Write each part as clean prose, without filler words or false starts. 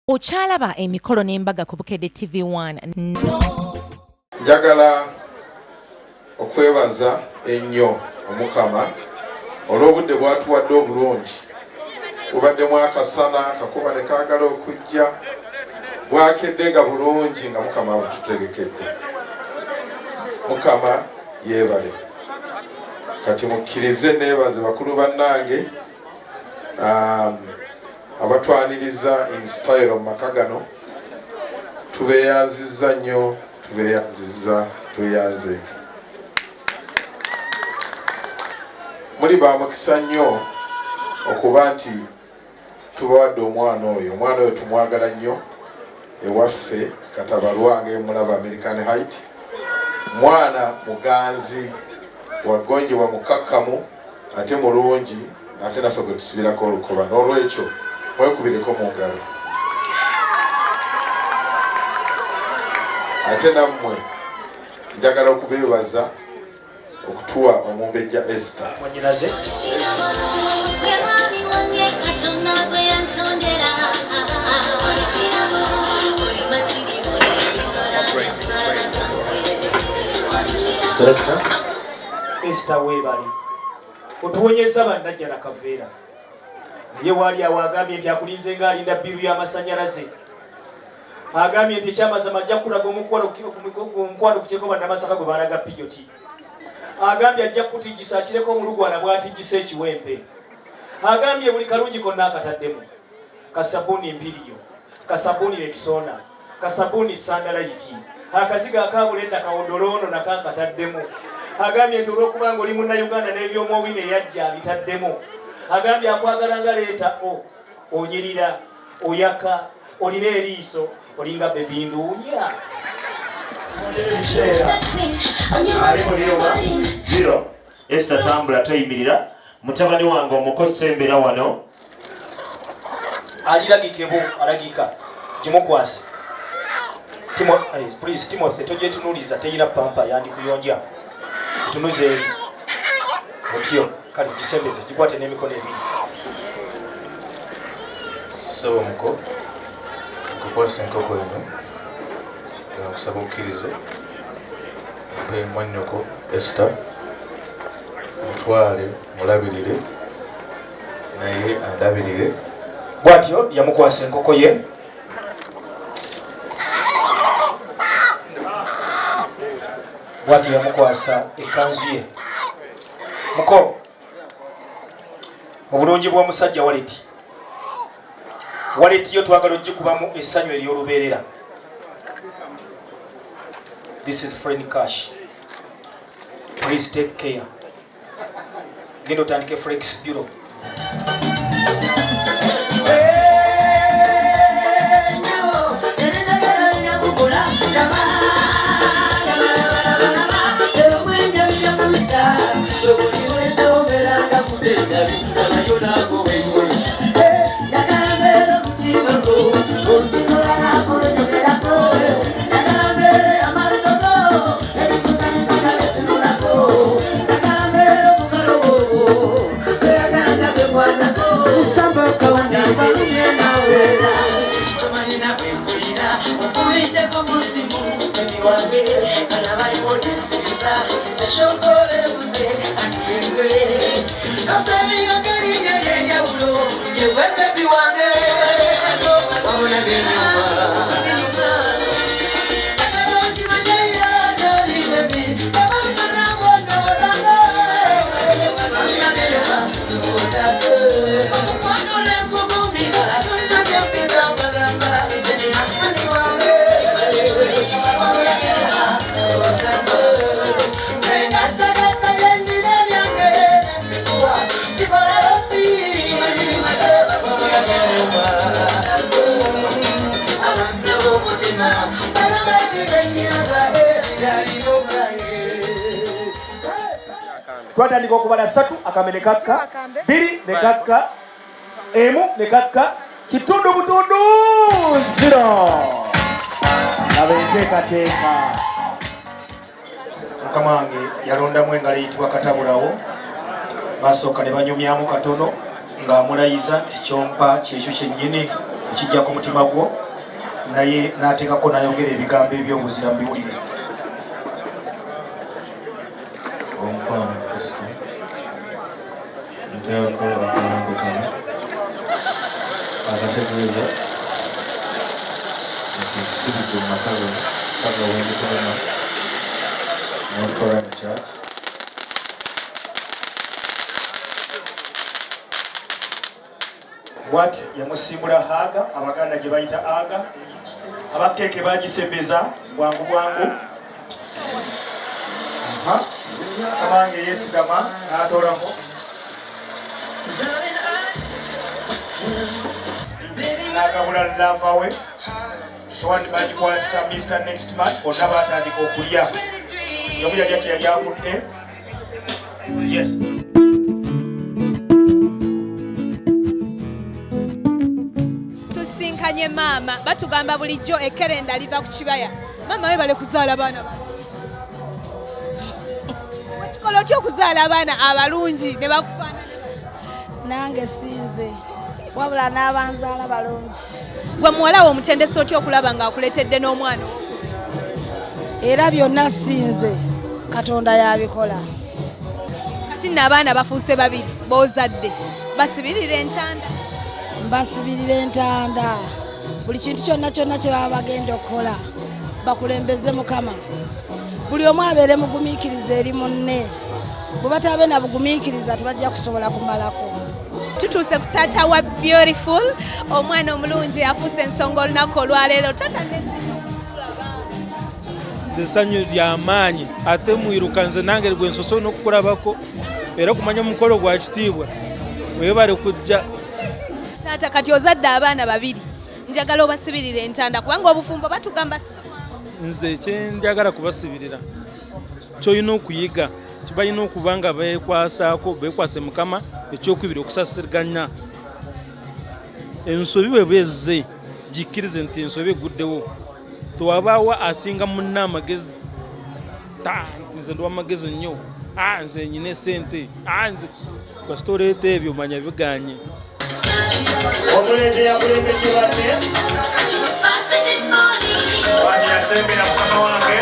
Ochalaba Emikolo n'embaga ku Bukedde TV1. Njagala okwebaza ennyo Omukama olw'obudde bwatuwadde obulungi. Bubaddemu akasana akakuba ne kaagala okujja bwakedde nga bulungi nga Mukama abututegekedde. Mukama yeebale. Kati mukkirize neebaze bakulu bannange abatwaniriza in style mu maka gano. Tubeeyazizza nnyo, tubeeyazizza, tweyanzeeke. Muli ba mukisa nnyo okuba nti tubawadde omwana oyo tumwagala nnyo ewaffe Katabalwa ng'emulaba American Height. Mwana muganzi wagonjebwa mukakkamu ate mulungi ate naffe gwe tusibirako olukoba. N'olwekyo mwekubireko mu ngalo. Ate nammwe njagala okubeebaza okutuwa omumbejja Esther. Esther weebali otuwonyeza bannajjala kaveera naye waali awo agambye nti akulinze ng'alinda bbiru y'amasannyalaze. Agambye nti ekyamazima ajja kulaga omukwano ku kireko bannamasaka gwe baalaga pijoti. Agambye ajja kutigisa akireko omulugwana bw'atigisa ekiwempe. Agambye buli kalungi konna akataddemu kasabuuni mpiriyo, kasabuuni rekisona, kasabuuni sandalayiti, akaziga akabulenda kawodoloono nakakataddemu. Agambye nti olw'okubanga oli munnayuganda n'ebyomwowine eyajja abitaddemu. Agambye akwagala nga leeta onyirira, oyaka, olina eriiso, olinga bebinduunya. Zero. Esther tambula toyimirira. Mutabani wange omukozi sembera wano. Aliragikebo, alagika. Kimukwase. Please, Timothy, tojetunuliza teyina pampa yandi kuyonja. Tunuze eri. Otyo, kali kisembeze, jikwate n'emikono ebiri. Saba muko. Kukwasa enkoko eno. Okusaba okkirize. Mpe mwannyoko Esther. Mutwale mulabirire naye andabirire. Bw'atyo yamukwasa enkoko ye. Bw'atyo yamukwasa ekkanzu ye. Muko mu bulungi bw'omusajja waleti. Waleti yo twagala ogikubamu essanyu ery'olubeerera. This is friend cash. Please take care. Gendo tandike Flex Bureau. Twatandika okubala 3 akambe ne kakka 2 ne kakka emu ne kakka kitundu butundu 0. Abenteekateeka Mukama wange yalondamu engalo eyitibwa Katabulawo. Basooka ne banyumyamu katono ng'amulayiza nti kyompa kyekyo kyennyini ekijja ku mutima gwo naye n'ateekako n'ayogera ebigambo ebyobuzira mu biwulire. Omukwano Kristo ntera kukola akalango kano akategeeza nti nsibidde mu maka gano paka wendikolema n'okola mu church. Bw'ati yamusimbula Haga, Abaganda gye bayita Aga. Abakeeke bagisembeza bwangu bwangu. Kamange yeesigama n'atoolako. N'agabula lava we. Sowani bagikwasa Mr. Next Man, bonna baatandika okulya. Yomu yalya kye yali akutte. Yes. Tusinkanye maama batugamba bulijjo ekerenda liva ku kibaya. Maama we bale kuzaala abaana balungi. Ekikolo ky'okuzaala abaana abalungi ne bakufaanana bati. Nange sinze wabula n'abanzaala balungi. Gwe muwala wo omutendesi otya okulaba ng'akuleetedde n'omwana wo? Era byonna sinze Katonda yabikola. Kati nno abaana bafuuse babiri b'ozadde basibirira entanda. Mbasibirira entanda. Buli kintu kyonna kyonna kye baba bagenda okukola bakulembeze Mukama. Buli omu abeere mugumiikiriza eri munne. Bwe bataabe na bugumiikiriza tebajja kusobola kumalako. Tutuuse ku taata wa Beautiful, omwana omulungi afuuse ensonga olunaku olwaleero. Taata nze essanyu ly'amaanyi ate mwiruka nze nange gwe nsosola n'okukulabako era okumanya omukolo gwa kitiibwa weebale kujja. Taata kati ozadde abaana babiri njagala obasibirira entanda kubanga obufumbo batugamba nze kyenjagala kubasibirira kyolina okuyiga kibalina okuba nga beekwasaako beekwase Mukama ekyokubiri okusasirganya ensobi bwe bezze gikkirize nti ensobi eguddewo tewabaawo asinga munna amagezi nze ndi wamagezi nnyo nze nyina esente nze kasitoleeta ebyo manya biganye. Omulenzi yakulembedde badde wani yasembera mukama wange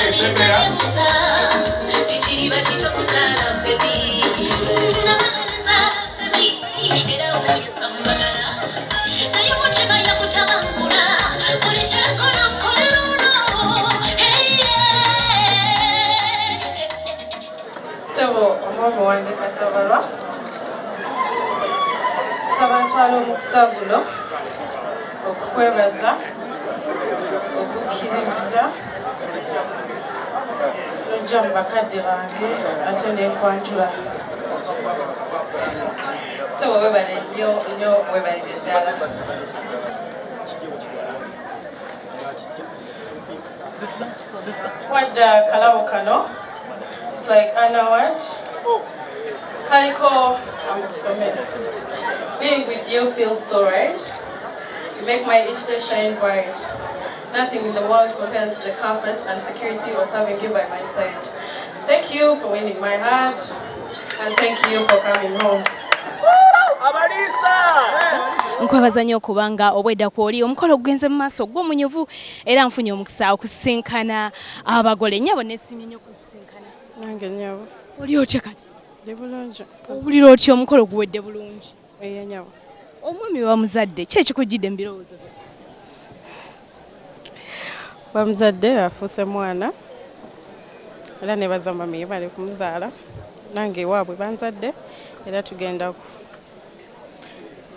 esembera Sebo omwami wange Katabalwa sabantwala omukisa guno okukwebaza okukkiriza nojja mu bakadde bange ate nenkwanjula. Sebo webale nnyo webalire ddala. Wadda kalabo kano it's like Eno Award. Kaliko amukusomera. Being with you feels so right. You make my each day shine bright. Nothing in the world compares to the comfort and security of having you by my side. Thank you for winning my heart, and thank you for coming home. nkwebaza nnyo okubanga obwedda kwoli omukolo ogugenze mu maaso gw'omunyuvu era nfunye omukisa okusinkana abagole nnyabo nesimye nnyo okusinkana. Nange nnyabo. Oli otya kati? Ndi bulungi. Owulira otya omukolo guwedde bulungi? Nnyabo. Omwami wa muzadde ki ekikujjidde mu birowoozo byo? Bamuzadde afuuse mwana era ne bazamami ye bali kumuzaala nange ewaabwe banzadde era tugenda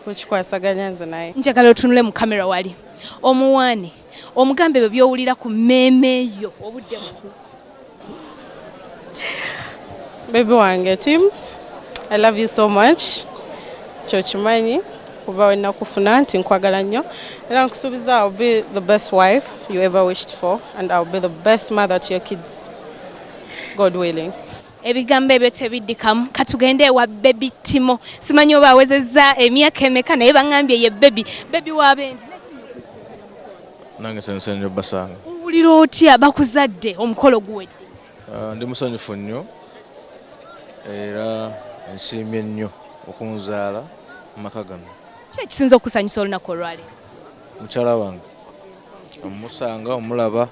kukikwasaganya nze naye. Njagala otunule mu kamera wali omuwaane omugambe bwe byowulira ku mmeeme eyo obudde mu Baby wange Tim, I love you so much. Chochimanyi kuba wena kufuna nti nkwagala nnyo era nkusuubiza I'll be the best wife you ever wished for and I'll be the best mother to your kids, God willing. Ebigambo ebyo tebiddikamu katugende ewa Baby Timo. Simanyi oba awezezza emyaka emeka naye baŋŋambye ye Baby w'abendi. Nange sense nnyo basanga. Owulira otya bakuzadde omukolo guwedde? Ndi musanyufu nnyo era nsiimye nnyo okunzaala mu maka gano. Kiki ekisinza okusanyusa olunaku olwaleero? Mukyala wange omusanga omulaba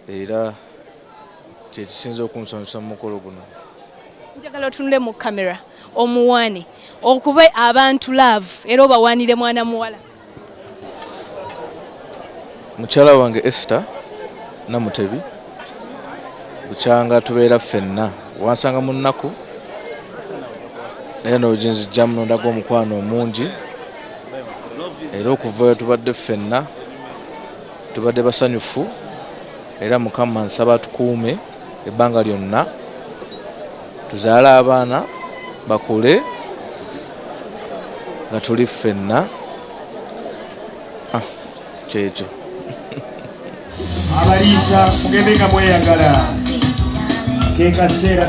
era kyekisinza okunsanyusa mu mukolo guno. Njagala otunule mu kamera omuwaane okuba abantu love era obawaanire mwana muwala. Mukyala wange Esther Namutebi bukyanga tubeera ffenna wansanga mu nnaku naye n'oginzijjamu n'ondaga omukwano omungi era okuvayo tubadde ffenna tubadde basanyufu era Mukama nsaba tukuume ebbanga lyonna tuzaale abaana bakule nga tuli ffenna kyekyo. Abaliisa mugende nga mweyagala kekaseera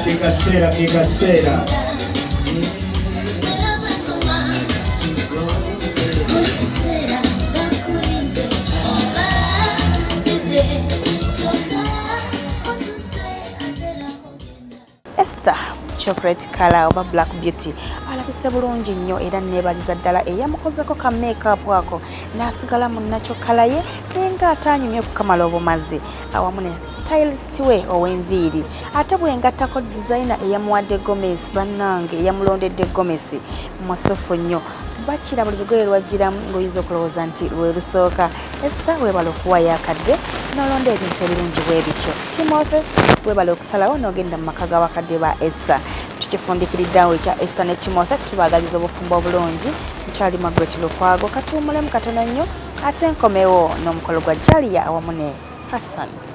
Esther chocolate color oba black beauty alabise bulungi nnyo era neebaliza ddala eyamukozeko ka make-up ako n'asigala mu nakyo kala ye nenga atanyumye kukamala obumazi awamu ne stylist we ow'enviiri ate bwengattako designer eyamuwadde Gomez bannange eyamulondedde Gomez musufu nnyo bakira buli lugoye lwagiramu ng'oyinza okulowooza nti lwe lusooka. Esther weebala okuwayo akadde n'olonda ebintu ebirungi bwe bityo. Timothy weebala okusalawo n'ogenda mu maka g'abakadde ba Esther. Tukifundikiriddeawo ekya Esther ne Timothy tubaagaliza obufumbo obulungi. Nkyali Margaret Lukwago katuumulemu katono nnyo ate nkomewo n'omukolo gwa Jalia awamu ne Hassan.